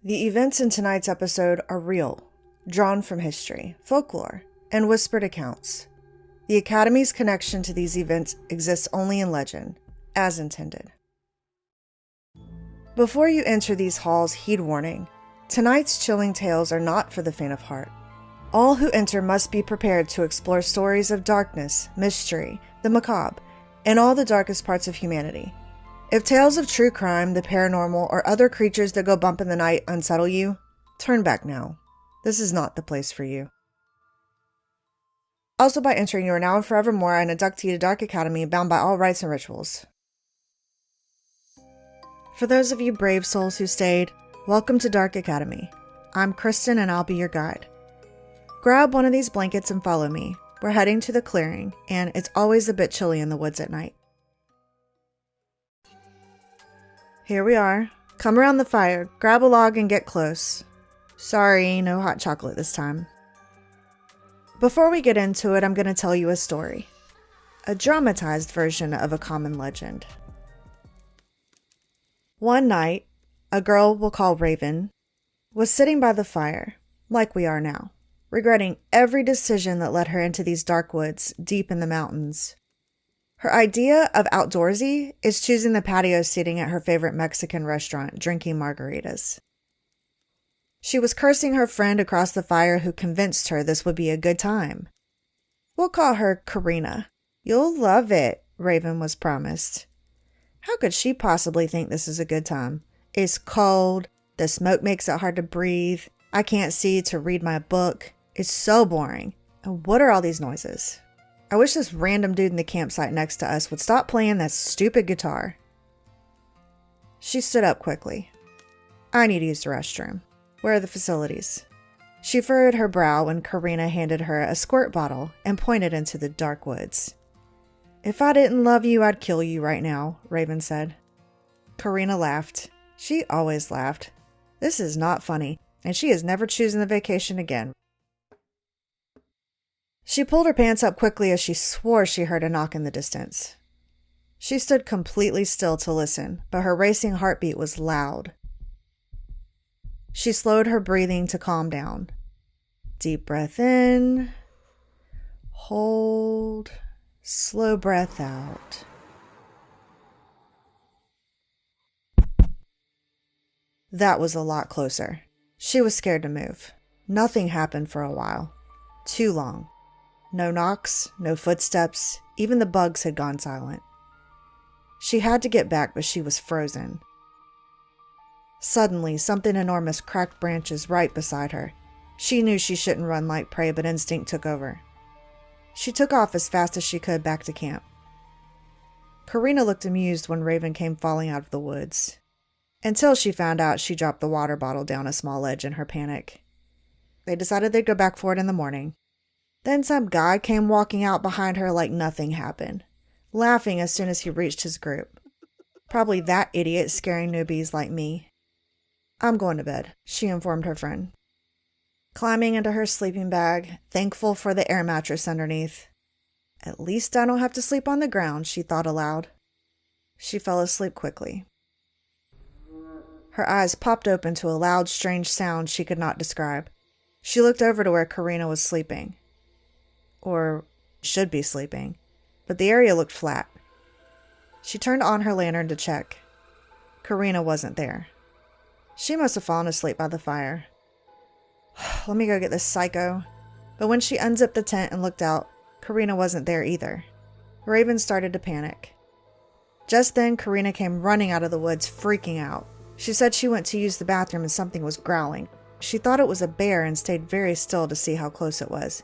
The events in tonight's episode are real, drawn from history, folklore, and whispered accounts. The Academy's connection to these events exists only in legend, as intended. Before you enter these halls, heed warning. Tonight's chilling tales are not for the faint of heart. All who enter must be prepared to explore stories of darkness, mystery, the macabre, and all the darkest parts of humanity. If tales of true crime, the paranormal, or other creatures that go bump in the night unsettle you, turn back now. This is not the place for you. Also, by entering, you are now and forevermore an inductee to Dark Academy, bound by all rites and rituals. For those of you brave souls who stayed, welcome to Dark Academy. I'm Kristen and I'll be your guide. Grab one of these blankets and follow me. We're heading to the clearing, and it's always a bit chilly in the woods at night. Here we are. Come around the fire, grab a log and get close. Sorry, no hot chocolate this time. Before we get into it, I'm going to tell you a story. A dramatized version of a common legend. One night, a girl we'll call Raven was sitting by the fire, like we are now, regretting every decision that led her into these dark woods deep in the mountains. Her idea of outdoorsy is choosing the patio seating at her favorite Mexican restaurant, drinking margaritas. She was cursing her friend across the fire who convinced her this would be a good time. We'll call her Karina. You'll love it, Raven was promised. How could she possibly think this is a good time? It's cold, the smoke makes it hard to breathe, I can't see to read my book. It's so boring. And what are all these noises? I wish this random dude in the campsite next to us would stop playing that stupid guitar. She stood up quickly. I need to use the restroom. Where are the facilities? She furrowed her brow when Karina handed her a squirt bottle and pointed into the dark woods. If I didn't love you, I'd kill you right now, Raven said. Karina laughed. She always laughed. This is not funny, and she is never choosing the vacation again. She pulled her pants up quickly as she swore she heard a knock in the distance. She stood completely still to listen, but her racing heartbeat was loud. She slowed her breathing to calm down. Deep breath in. Hold. Slow breath out. That was a lot closer. She was scared to move. Nothing happened for a while. Too long. No knocks, no footsteps, even the bugs had gone silent. She had to get back, but she was frozen. Suddenly, something enormous cracked branches right beside her. She knew she shouldn't run like prey, but instinct took over. She took off as fast as she could back to camp. Karina looked amused when Raven came falling out of the woods. Until she found out she dropped the water bottle down a small ledge in her panic. They decided they'd go back for it in the morning. Then some guy came walking out behind her like nothing happened, laughing as soon as he reached his group. Probably that idiot scaring newbies like me. I'm going to bed, she informed her friend. Climbing into her sleeping bag, thankful for the air mattress underneath. At least I don't have to sleep on the ground, she thought aloud. She fell asleep quickly. Her eyes popped open to a loud, strange sound she could not describe. She looked over to where Karina was sleeping. Or should be sleeping, but the area looked flat. She turned on her lantern to check. Karina wasn't there. She must have fallen asleep by the fire. Let me go get this psycho. But when she unzipped the tent and looked out, Karina wasn't there either. Raven started to panic. Just then, Karina came running out of the woods, freaking out. She said she went to use the bathroom and something was growling. She thought it was a bear and stayed very still to see how close it was.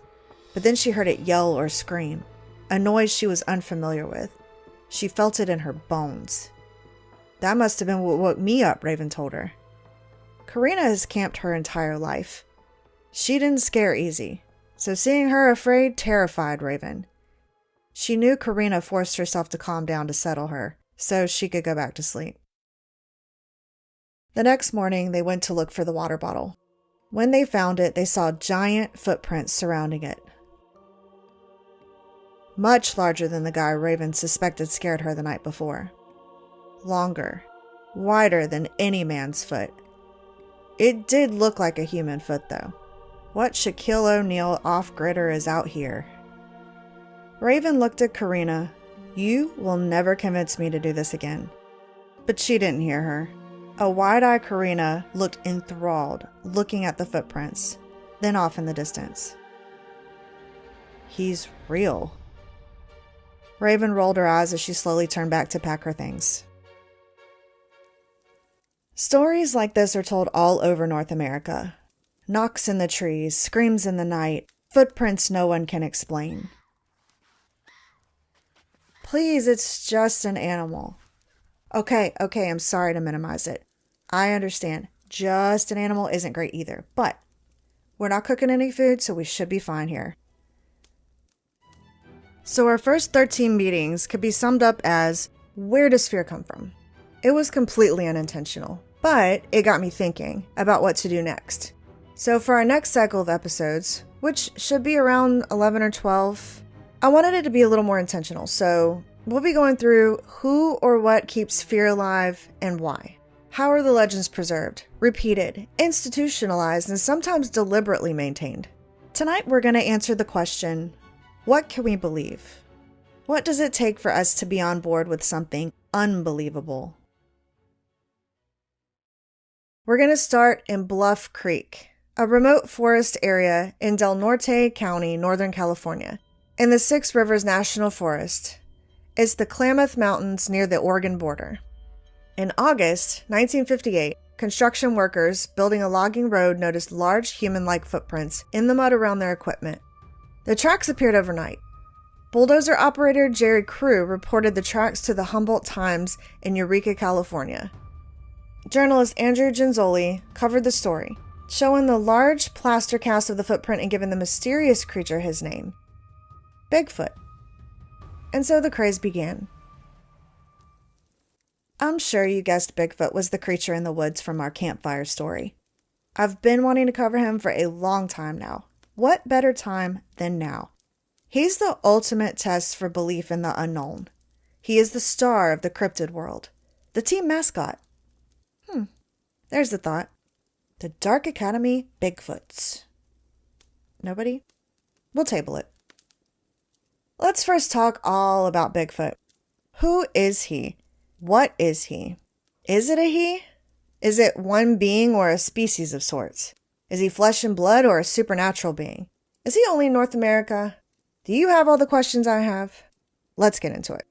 But then she heard it yell or scream, a noise she was unfamiliar with. She felt it in her bones. That must have been what woke me up, Raven told her. Karina has camped her entire life. She didn't scare easy, so seeing her afraid terrified Raven. She knew Karina forced herself to calm down to settle her, so she could go back to sleep. The next morning, they went to look for the water bottle. When they found it, they saw giant footprints surrounding it. Much larger than the guy Raven suspected scared her the night before. Longer, wider than any man's foot. It did look like a human foot, though. What Shaquille O'Neal off-gritter is out here? Raven looked at Karina. You will never convince me to do this again. But she didn't hear her. A wide-eyed Karina looked enthralled, looking at the footprints, then off in the distance. He's real. Raven rolled her eyes as she slowly turned back to pack her things. Stories like this are told all over North America. Knocks in the trees, screams in the night, footprints no one can explain. Please, it's just an animal. Okay, I'm sorry to minimize it. I understand. Just an animal isn't great either, but we're not cooking any food, so we should be fine here. So our first 13 meetings could be summed up as, where does fear come from? It was completely unintentional, but it got me thinking about what to do next. So for our next cycle of episodes, which should be around 11 or 12, I wanted it to be a little more intentional, so we'll be going through who or what keeps fear alive and why. How are the legends preserved, repeated, institutionalized, and sometimes deliberately maintained? Tonight we're going to answer the question, what can we believe? What does it take for us to be on board with something unbelievable? We're going to start in Bluff Creek, a remote forest area in Del Norte County, Northern California, in the Six Rivers National Forest. It's the Klamath Mountains near the Oregon border. In August 1958, construction workers building a logging road noticed large human-like footprints in the mud around their equipment. The tracks appeared overnight. Bulldozer operator Jerry Crew reported the tracks to the Humboldt Times in Eureka, California. Journalist Andrew Genzoli covered the story, showing the large plaster cast of the footprint and giving the mysterious creature his name, Bigfoot. And so the craze began. I'm sure you guessed Bigfoot was the creature in the woods from our campfire story. I've been wanting to cover him for a long time now. What better time than now? He's the ultimate test for belief in the unknown. He is the star of the cryptid world, the team mascot. There's the thought. The Dark Academy Bigfoots. Nobody? We'll table it. Let's first talk all about Bigfoot. Who is he? What is he? Is it a he? Is it one being or a species of sorts? Is he flesh and blood or a supernatural being? Is he only in North America? Do you have all the questions I have? Let's get into it.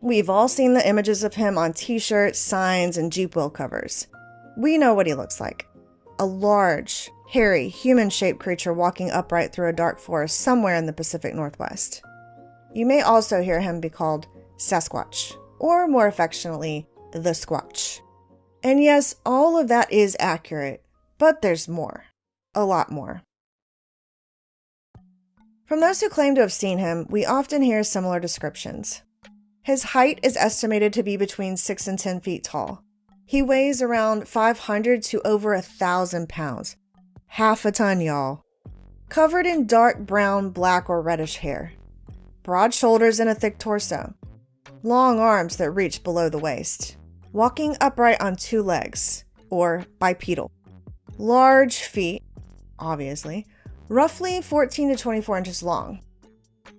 We've all seen the images of him on t-shirts, signs, and Jeep wheel covers. We know what he looks like. A large, hairy, human-shaped creature walking upright through a dark forest somewhere in the Pacific Northwest. You may also hear him be called Sasquatch, or more affectionately, the Squatch. And yes, all of that is accurate, but there's more. A lot more. From those who claim to have seen him, we often hear similar descriptions. His height is estimated to be between 6 and 10 feet tall. He weighs around 500 to over 1,000 pounds. Half a ton, y'all. Covered in dark brown, black, or reddish hair. Broad shoulders and a thick torso. Long arms that reach below the waist. Walking upright on 2 legs, or bipedal. Large feet, obviously, roughly 14 to 24 inches long.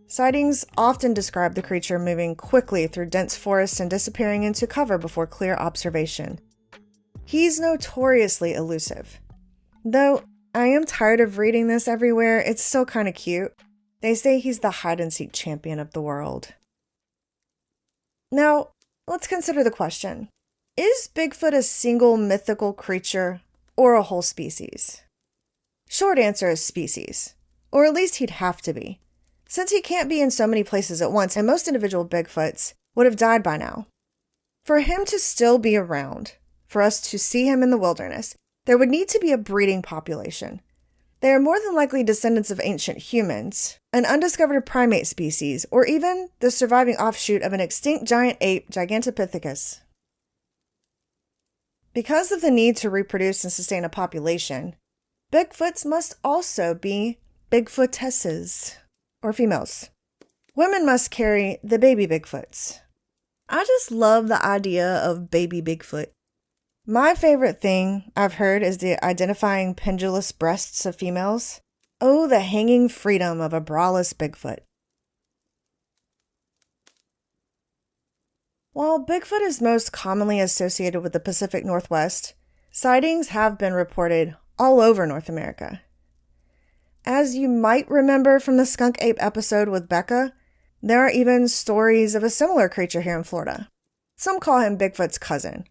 Sightings often describe the creature moving quickly through dense forests and disappearing into cover before clear observation. He's notoriously elusive. Though I am tired of reading this everywhere, it's still kind of cute. They say he's the hide-and-seek champion of the world. Now, let's consider the question. Is Bigfoot a single mythical creature or a whole species? Short answer is species, or at least he'd have to be, since he can't be in so many places at once and most individual Bigfoots would have died by now. For him to still be around, for us to see him in the wilderness, there would need to be a breeding population. They are more than likely descendants of ancient humans, an undiscovered primate species, or even the surviving offshoot of an extinct giant ape, Gigantopithecus. Because of the need to reproduce and sustain a population, Bigfoots must also be Bigfootesses, or females. Women must carry the baby Bigfoots. I just love the idea of baby Bigfoot. My favorite thing I've heard is the identifying pendulous breasts of females. Oh, the hanging freedom of a braless Bigfoot. While Bigfoot is most commonly associated with the Pacific Northwest, sightings have been reported all over North America. As you might remember from the skunk ape episode with Becca, there are even stories of a similar creature here in Florida. Some call him Bigfoot's cousin.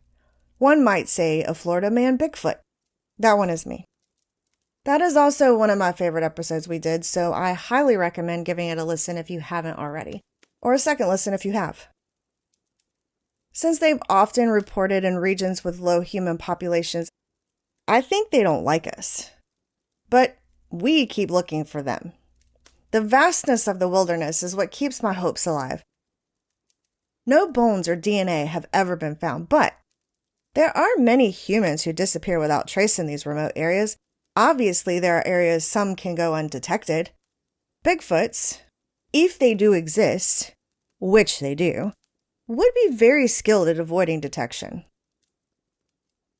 One might say a Florida man Bigfoot. That one is me. That is also one of my favorite episodes we did, so I highly recommend giving it a listen if you haven't already, or a second listen if you have. Since they've often reported in regions with low human populations, I think they don't like us. But we keep looking for them. The vastness of the wilderness is what keeps my hopes alive. No bones or DNA have ever been found, but there are many humans who disappear without trace in these remote areas. Obviously, there are areas some can go undetected. Bigfoots, if they do exist, which they do, would be very skilled at avoiding detection.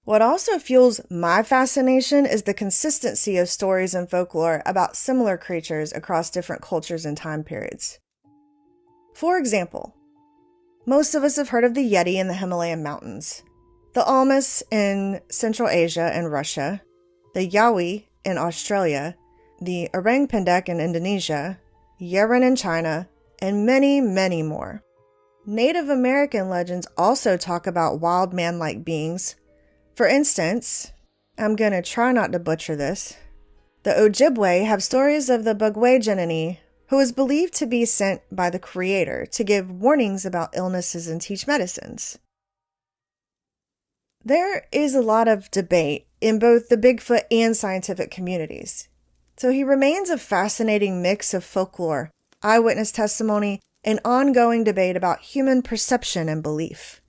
What also fuels my fascination is the consistency of stories and folklore about similar creatures across different cultures and time periods. For example, most of us have heard of the Yeti in the Himalayan mountains, the Almas in Central Asia and Russia, the Yowie in Australia, the Orang Pendek in Indonesia, Yeren in China, and many, many more. Native American legends also talk about wild man-like beings. For instance, I'm going to try not to butcher this. The Ojibwe have stories of the Bugwe-Genini, who is believed to be sent by the Creator to give warnings about illnesses and teach medicines. There is a lot of debate in both the Bigfoot and scientific communities, so he remains a fascinating mix of folklore, eyewitness testimony, and ongoing debate about human perception and belief.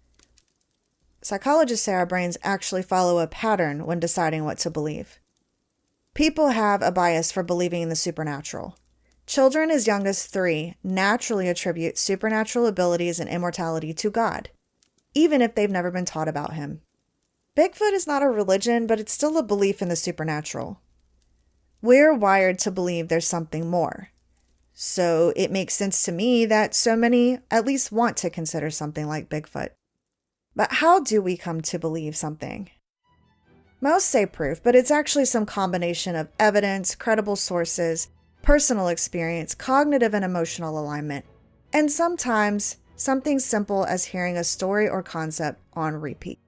Psychologists say our brains actually follow a pattern when deciding what to believe. People have a bias for believing in the supernatural. Children as young as 3 naturally attribute supernatural abilities and immortality to God, even if they've never been taught about him. Bigfoot is not a religion, but it's still a belief in the supernatural. We're wired to believe there's something more. So it makes sense to me that so many at least want to consider something like Bigfoot. But how do we come to believe something? Most say proof, but it's actually some combination of evidence, credible sources, personal experience, cognitive and emotional alignment, and sometimes something simple as hearing a story or concept on repeat.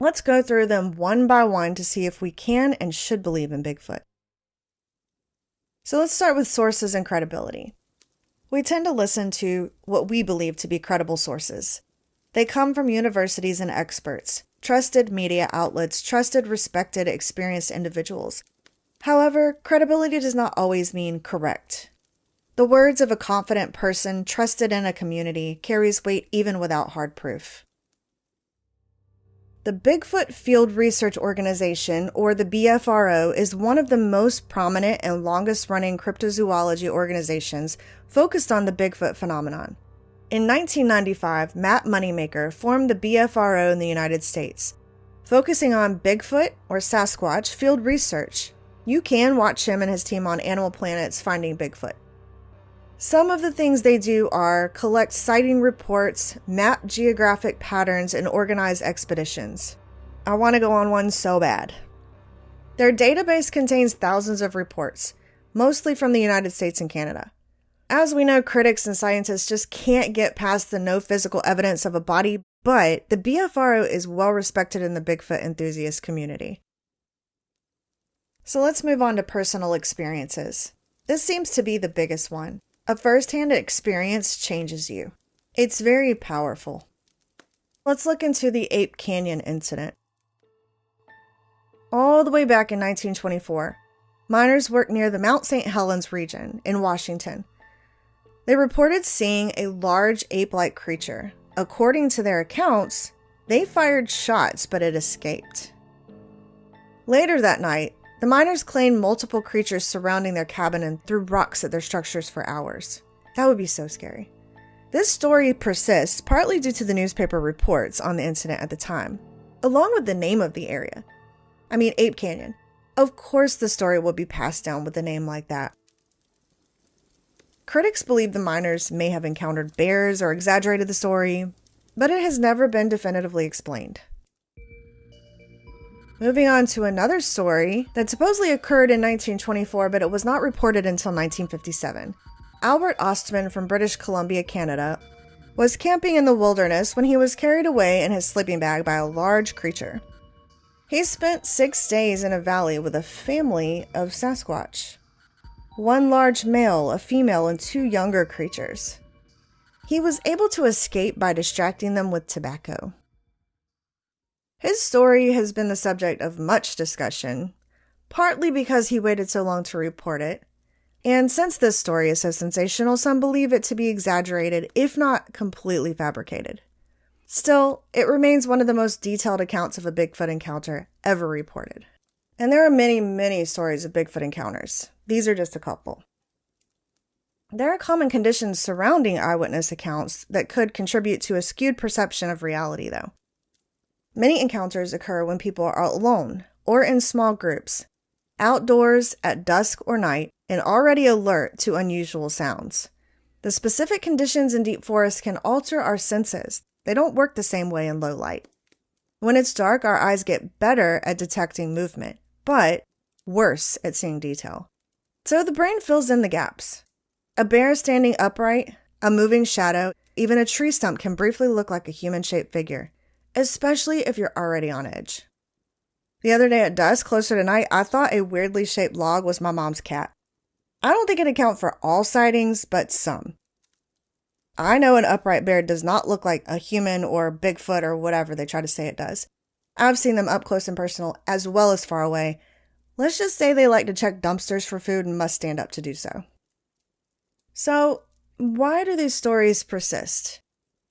Let's go through them one by one to see if we can and should believe in Bigfoot. So let's start with sources and credibility. We tend to listen to what we believe to be credible sources. They come from universities and experts, trusted media outlets, trusted, respected, experienced individuals. However, credibility does not always mean correct. The words of a confident person trusted in a community carries weight even without hard proof. The Bigfoot Field Research Organization, or the BFRO, is one of the most prominent and longest-running cryptozoology organizations focused on the Bigfoot phenomenon. In 1995, Matt Moneymaker formed the BFRO in the United States, focusing on Bigfoot, or Sasquatch, field research. You can watch him and his team on Animal Planet's Finding Bigfoot. Some of the things they do are collect sighting reports, map geographic patterns, and organize expeditions. I want to go on one so bad. Their database contains thousands of reports, mostly from the United States and Canada. As we know, critics and scientists just can't get past the no physical evidence of a body, but the BFRO is well respected in the Bigfoot enthusiast community. So let's move on to personal experiences. This seems to be the biggest one. A first-hand experience changes you. It's very powerful. Let's look into the Ape Canyon incident. All the way back in 1924, miners worked near the Mount St. Helens region in Washington. They reported seeing a large ape-like creature. According to their accounts, they fired shots, but it escaped. Later that night, the miners claimed multiple creatures surrounding their cabin and threw rocks at their structures for hours. That would be so scary. This story persists partly due to the newspaper reports on the incident at the time. along with the name of the area. Ape Canyon. Of course the story will be passed down with a name like that. Critics believe the miners may have encountered bears or exaggerated the story, but it has never been definitively explained. Moving on to another story that supposedly occurred in 1924, but it was not reported until 1957. Albert Ostman from British Columbia, Canada, was camping in the wilderness when he was carried away in his sleeping bag by a large creature. He spent 6 days in a valley with a family of Sasquatch. 1 large male, a female, and 2 younger creatures. He was able to escape by distracting them with tobacco. His story has been the subject of much discussion, partly because he waited so long to report it, and since this story is so sensational, some believe it to be exaggerated, if not completely fabricated. Still, it remains one of the most detailed accounts of a Bigfoot encounter ever reported. And there are many, many stories of Bigfoot encounters. These are just a couple. There are common conditions surrounding eyewitness accounts that could contribute to a skewed perception of reality, though. Many encounters occur when people are alone or in small groups, outdoors at dusk or night, and already alert to unusual sounds. The specific conditions in deep forests can alter our senses. They don't work the same way in low light. When it's dark, our eyes get better at detecting movement, but worse at seeing detail. So the brain fills in the gaps. A bear standing upright, a moving shadow, even a tree stump can briefly look like a human-shaped figure, especially if you're already on edge. The other day at dusk, closer to night, I thought a weirdly shaped log was my mom's cat. I don't think it accounts for all sightings, but some. I know an upright bear does not look like a human or Bigfoot or whatever they try to say it does. I've seen them up close and personal as well as far away. Let's just say they like to check dumpsters for food and must stand up to do so. So, why do these stories persist?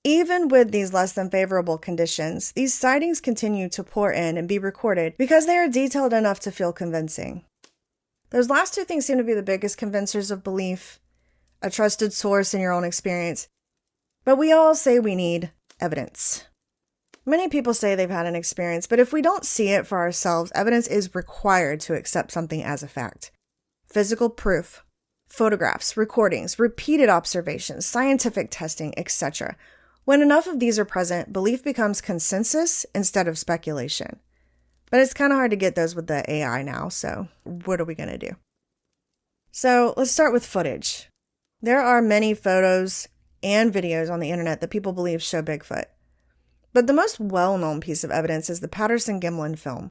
Even with these less than favorable conditions, these sightings continue to pour in and be recorded because they are detailed enough to feel convincing. Those last 2 things seem to be the biggest convincers of belief, a trusted source in your own experience. But we all say we need evidence. Many people say they've had an experience, but if we don't see it for ourselves, evidence is required to accept something as a fact. Physical proof, photographs, recordings, repeated observations, scientific testing, etc. When enough of these are present, belief becomes consensus instead of speculation. But it's kind of hard to get those with the AI now, so what are we going to do? So let's start with footage. There are many photos and videos on the internet that people believe show Bigfoot. But the most well-known piece of evidence is the Patterson-Gimlin film.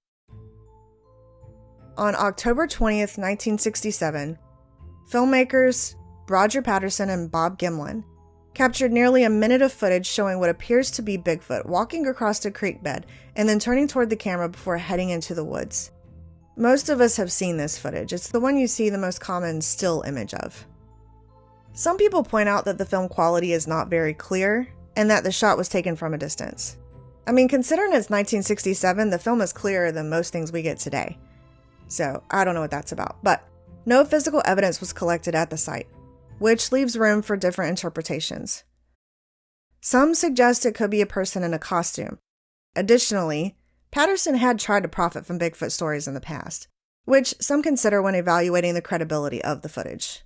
On October 20th, 1967, filmmakers Roger Patterson and Bob Gimlin captured nearly a minute of footage showing what appears to be Bigfoot walking across a creek bed and then turning toward the camera before heading into the woods. Most of us have seen this footage. It's the one you see the most common still image of. Some people point out that the film quality is not very clear and that the shot was taken from a distance. Considering it's 1967, the film is clearer than most things we get today. So I don't know what that's about, but no physical evidence was collected at the site, which leaves room for different interpretations. Some suggest it could be a person in a costume. Additionally, Patterson had tried to profit from Bigfoot stories in the past, which some consider when evaluating the credibility of the footage.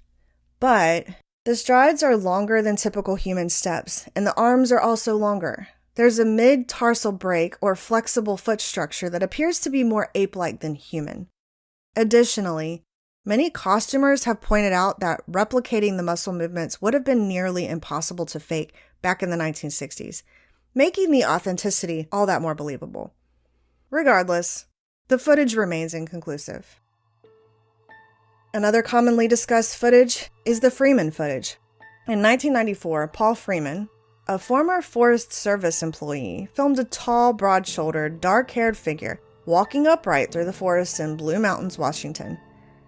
But the strides are longer than typical human steps, and the arms are also longer. There's a mid-tarsal break or flexible foot structure that appears to be more ape-like than human. Additionally, many costumers have pointed out that replicating the muscle movements would have been nearly impossible to fake back in the 1960s, making the authenticity all that more believable. Regardless, the footage remains inconclusive. Another commonly discussed footage is the Freeman footage. In 1994, Paul Freeman, a former Forest Service employee, filmed a tall, broad-shouldered, dark-haired figure walking upright through the forest in Blue Mountains, Washington.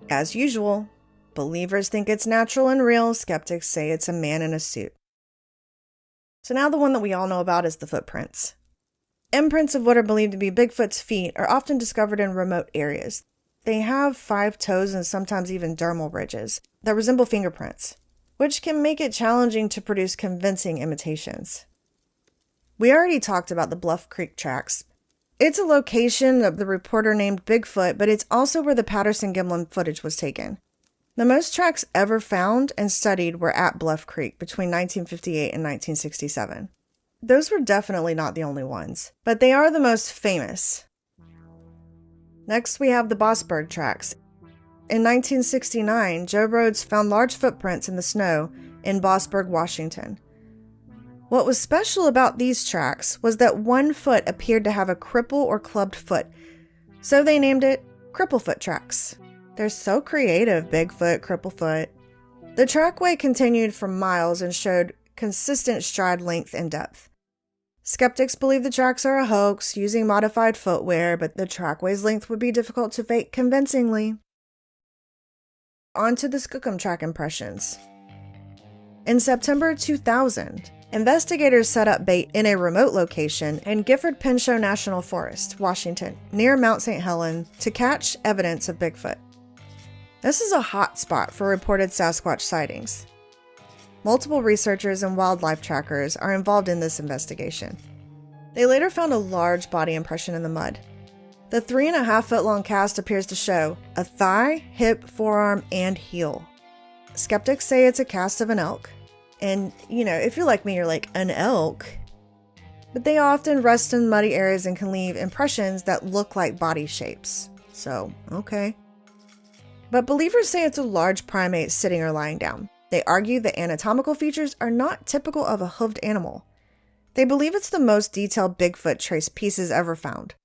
As usual, believers think it's natural and real, skeptics say it's a man in a suit. So now the one that we all know about is the footprints. Imprints of what are believed to be Bigfoot's feet are often discovered in remote areas. They have 5 toes and sometimes even dermal ridges that resemble fingerprints, which can make it challenging to produce convincing imitations. We already talked about the Bluff Creek tracks, It's a location that the reporter named Bigfoot, but it's also where the Patterson-Gimlin footage was taken. The most tracks ever found and studied were at Bluff Creek between 1958 and 1967. Those were definitely not the only ones, but they are the most famous. Next, we have the Bossberg tracks. In 1969, Joe Rhodes found large footprints in the snow in Bossberg, Washington. What was special about these tracks was that one foot appeared to have a cripple or clubbed foot, so they named it Cripplefoot tracks. They're so creative, Bigfoot, Cripplefoot. The trackway continued for miles and showed consistent stride length and depth. Skeptics believe the tracks are a hoax using modified footwear, but the trackway's length would be difficult to fake convincingly. On to the Skookum track impressions. In September 2000, investigators set up bait in a remote location in Gifford-Pinchot National Forest, Washington, near Mount St. Helens, to catch evidence of Bigfoot. This is a hot spot for reported Sasquatch sightings. Multiple researchers and wildlife trackers are involved in this investigation. They later found a large body impression in the mud. The 3.5-foot-long cast appears to show a thigh, hip, forearm, and heel. Skeptics say it's a cast of an elk. And, if you're like me, you're like, an elk? But they often rest in muddy areas and can leave impressions that look like body shapes. So, okay. But believers say it's a large primate sitting or lying down. They argue the anatomical features are not typical of a hoofed animal. They believe it's the most detailed Bigfoot trace pieces ever found.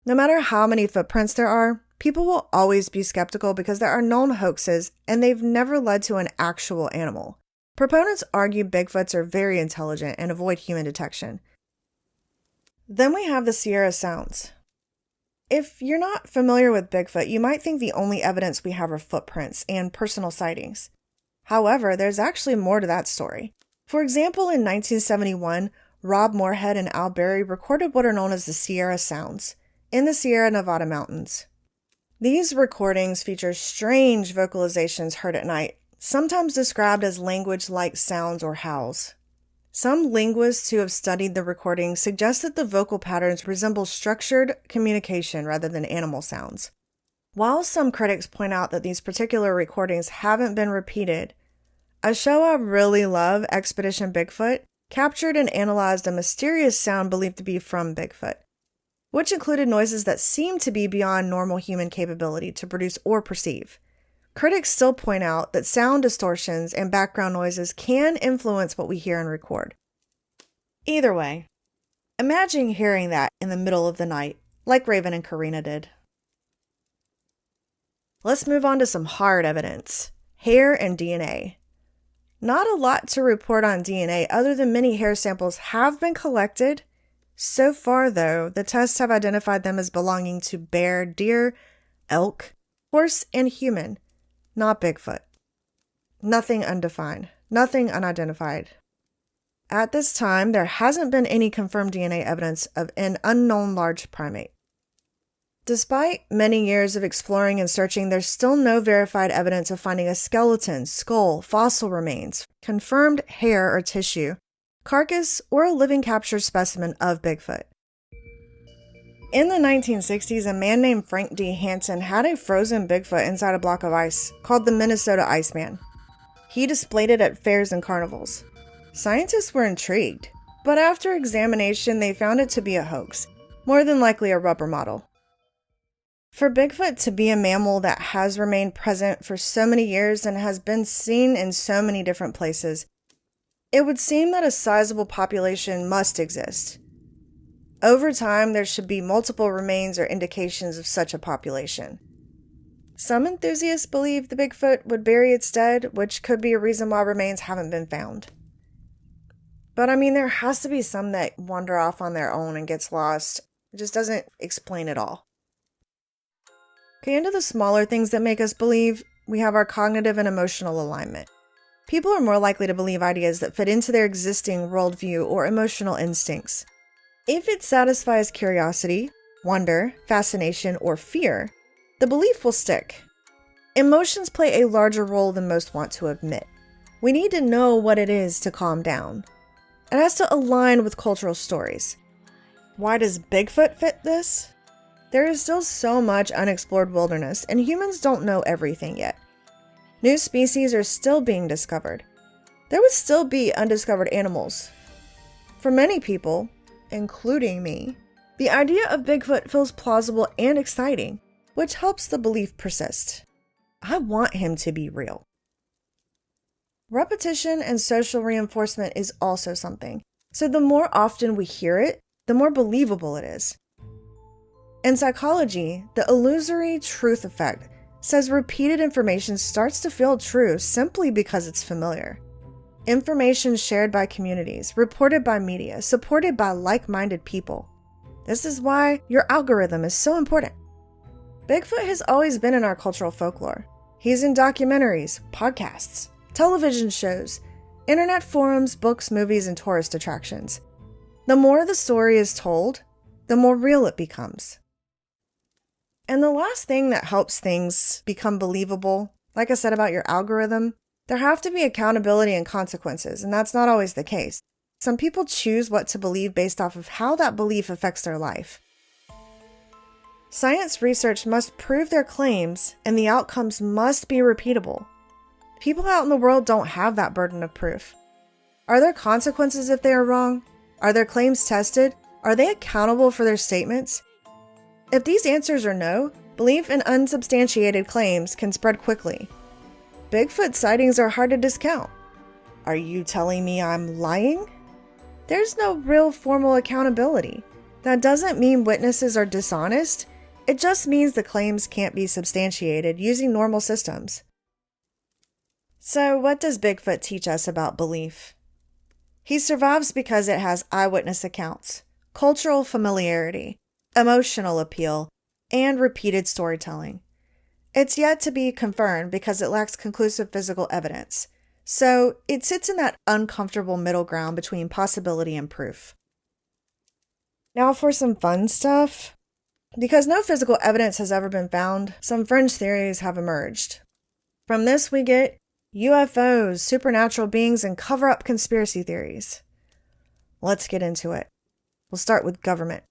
No matter how many footprints there are, people will always be skeptical because there are known hoaxes and they've never led to an actual animal. Proponents argue Bigfoots are very intelligent and avoid human detection. Then we have the Sierra Sounds. If you're not familiar with Bigfoot, you might think the only evidence we have are footprints and personal sightings. However, there's actually more to that story. For example, in 1971, Rob Moorhead and Al Berry recorded what are known as the Sierra Sounds in the Sierra Nevada mountains. These recordings feature strange vocalizations heard at night, sometimes described as language-like sounds or howls. Some linguists who have studied the recordings suggest that the vocal patterns resemble structured communication rather than animal sounds. While some critics point out that these particular recordings haven't been repeated, a show I really love, Expedition Bigfoot, captured and analyzed a mysterious sound believed to be from Bigfoot, which included noises that seemed to be beyond normal human capability to produce or perceive. Critics still point out that sound distortions and background noises can influence what we hear and record. Either way, imagine hearing that in the middle of the night, like Raven and Karina did. Let's move on to some hard evidence. Hair and DNA. Not a lot to report on DNA other than many hair samples have been collected. So far, though, the tests have identified them as belonging to bear, deer, elk, horse, and human, not Bigfoot. Nothing undefined, nothing unidentified. At this time, there hasn't been any confirmed DNA evidence of an unknown large primate. Despite many years of exploring and searching, there's still no verified evidence of finding a skeleton, skull, fossil remains, confirmed hair or tissue, carcass, or a living captured specimen of Bigfoot. In the 1960s, a man named Frank D. Hansen had a frozen Bigfoot inside a block of ice called the Minnesota Iceman. He displayed it at fairs and carnivals. Scientists were intrigued, but after examination, they found it to be a hoax, more than likely a rubber model. For Bigfoot to be a mammal that has remained present for so many years and has been seen in so many different places, it would seem that a sizable population must exist. Over time, there should be multiple remains or indications of such a population. Some enthusiasts believe the Bigfoot would bury its dead, which could be a reason why remains haven't been found. But there has to be some that wander off on their own and gets lost. It just doesn't explain it all. Okay, into the smaller things that make us believe, we have our cognitive and emotional alignment. People are more likely to believe ideas that fit into their existing worldview or emotional instincts. If it satisfies curiosity, wonder, fascination, or fear, the belief will stick. Emotions play a larger role than most want to admit. We need to know what it is to calm down. It has to align with cultural stories. Why does Bigfoot fit this? There is still so much unexplored wilderness, and humans don't know everything yet. New species are still being discovered. There would still be undiscovered animals. For many people, including me, the idea of Bigfoot feels plausible and exciting, which helps the belief persist. I want him to be real. Repetition and social reinforcement is also something, so the more often we hear it, the more believable it is. In psychology, the illusory truth effect says repeated information starts to feel true simply because it's familiar. Information shared by communities, reported by media, supported by like-minded people. This is why your algorithm is so important. Bigfoot has always been in our cultural folklore. He's in documentaries, podcasts, television shows, internet forums, books, movies, and tourist attractions. The more the story is told, the more real it becomes. And the last thing that helps things become believable, like I said about your algorithm, there have to be accountability and consequences, and that's not always the case. Some people choose what to believe based off of how that belief affects their life. Science research must prove their claims, and the outcomes must be repeatable. People out in the world don't have that burden of proof. Are there consequences if they are wrong? Are their claims tested? Are they accountable for their statements? If these answers are no, belief in unsubstantiated claims can spread quickly. Bigfoot sightings are hard to discount. Are you telling me I'm lying? There's no real formal accountability. That doesn't mean witnesses are dishonest. It just means the claims can't be substantiated using normal systems. So what does Bigfoot teach us about belief? He survives because it has eyewitness accounts, cultural familiarity, emotional appeal, and repeated storytelling. It's yet to be confirmed because it lacks conclusive physical evidence, so it sits in that uncomfortable middle ground between possibility and proof. Now for some fun stuff. Because no physical evidence has ever been found, some fringe theories have emerged. From this we get UFOs, supernatural beings, and cover-up conspiracy theories. Let's get into it. We'll start with government.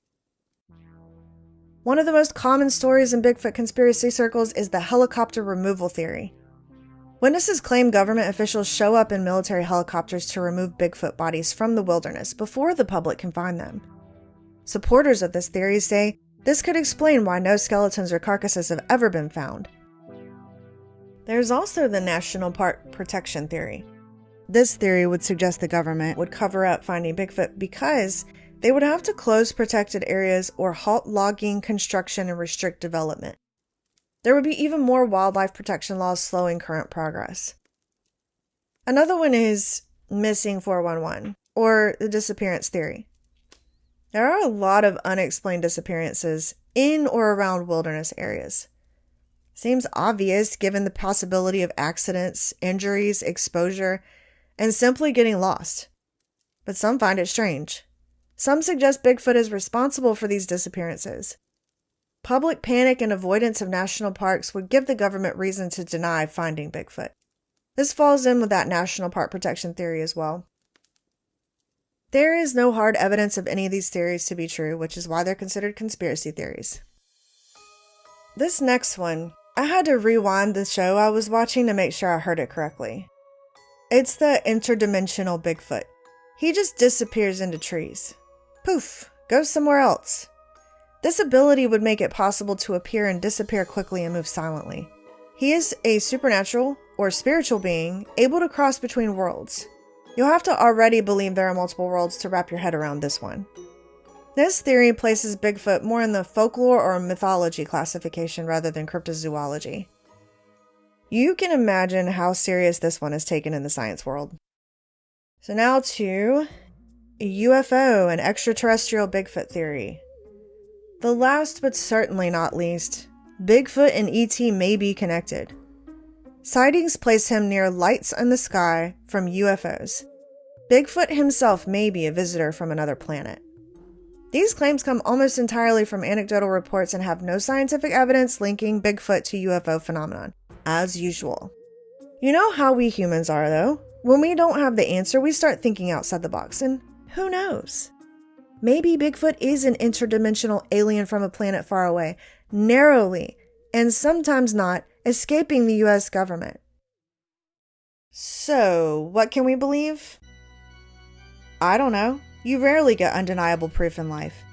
One of the most common stories in Bigfoot conspiracy circles is the helicopter removal theory. Witnesses claim government officials show up in military helicopters to remove Bigfoot bodies from the wilderness before the public can find them. Supporters of this theory say this could explain why no skeletons or carcasses have ever been found. There's also the National Park Protection Theory. This theory would suggest the government would cover up finding Bigfoot because they would have to close protected areas or halt logging, construction, and restrict development. There would be even more wildlife protection laws slowing current progress. Another one is missing 411, or the disappearance theory. There are a lot of unexplained disappearances in or around wilderness areas. Seems obvious given the possibility of accidents, injuries, exposure, and simply getting lost. But some find it strange. Some suggest Bigfoot is responsible for these disappearances. Public panic and avoidance of national parks would give the government reason to deny finding Bigfoot. This falls in with that national park protection theory as well. There is no hard evidence of any of these theories to be true, which is why they're considered conspiracy theories. This next one, I had to rewind the show I was watching to make sure I heard it correctly. It's the interdimensional Bigfoot. He just disappears into trees. Poof, goes somewhere else. This ability would make it possible to appear and disappear quickly and move silently. He is a supernatural or spiritual being able to cross between worlds. You'll have to already believe there are multiple worlds to wrap your head around this one. This theory places Bigfoot more in the folklore or mythology classification rather than cryptozoology. You can imagine how serious this one is taken in the science world. So now to UFO and extraterrestrial Bigfoot theory. The last but certainly not least, Bigfoot and ET may be connected. Sightings place him near lights in the sky from UFOs. Bigfoot himself may be a visitor from another planet. These claims come almost entirely from anecdotal reports and have no scientific evidence linking Bigfoot to UFO phenomenon, as usual. You know how we humans are though. When we don't have the answer, we start thinking outside the box, and who knows? Maybe Bigfoot is an interdimensional alien from a planet far away, narrowly, and sometimes not, escaping the US government. So, what can we believe? I don't know. You rarely get undeniable proof in life.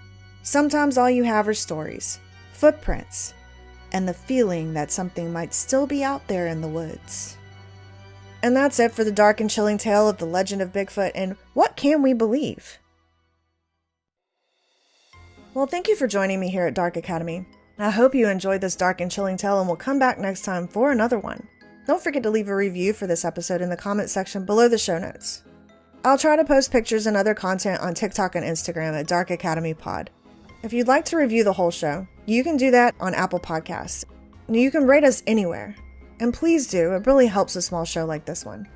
Sometimes all you have are stories, footprints, and the feeling that something might still be out there in the woods. And that's it for the dark and chilling tale of the legend of Bigfoot and what can we believe? Well, thank you for joining me here at Dark Academy. I hope you enjoyed this dark and chilling tale and will come back next time for another one. Don't forget to leave a review for this episode in the comment section below the show notes. I'll try to post pictures and other content on TikTok and Instagram at Dark Academy Pod. If you'd like to review the whole show, you can do that on Apple Podcasts. You can rate us anywhere. And please do, it really helps a small show like this one.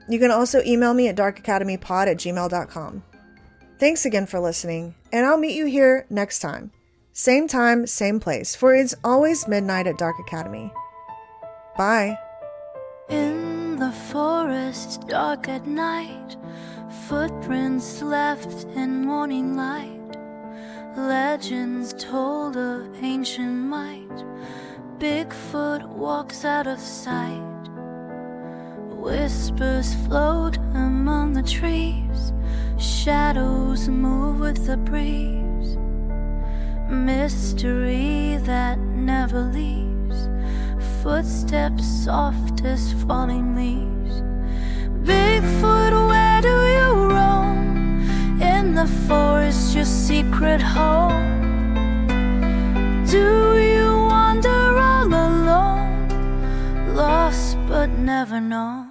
You can also email me at darkacademypod@gmail.com. Thanks again for listening, and I'll meet you here next time. Same time, same place, for it's always midnight at Dark Academy. Bye. In the forest, dark at night, footprints left in morning light, legends told of ancient might, Bigfoot walks out of sight, whispers float among the trees, shadows move with the breeze, mystery that never leaves, footsteps soft as falling leaves. Bigfoot, where do you roam? In the forest, your secret home. Do you wander all alone, lost but never known?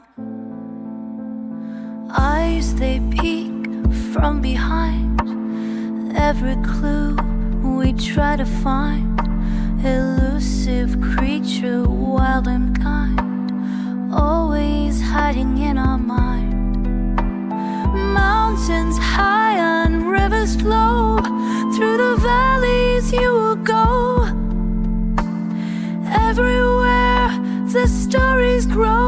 Eyes they peek from behind, every clue we try to find, elusive creature, wild and kind, always hiding in our mind. Mountains high and rivers flow, through the valleys you will go. Everywhere the stories grow.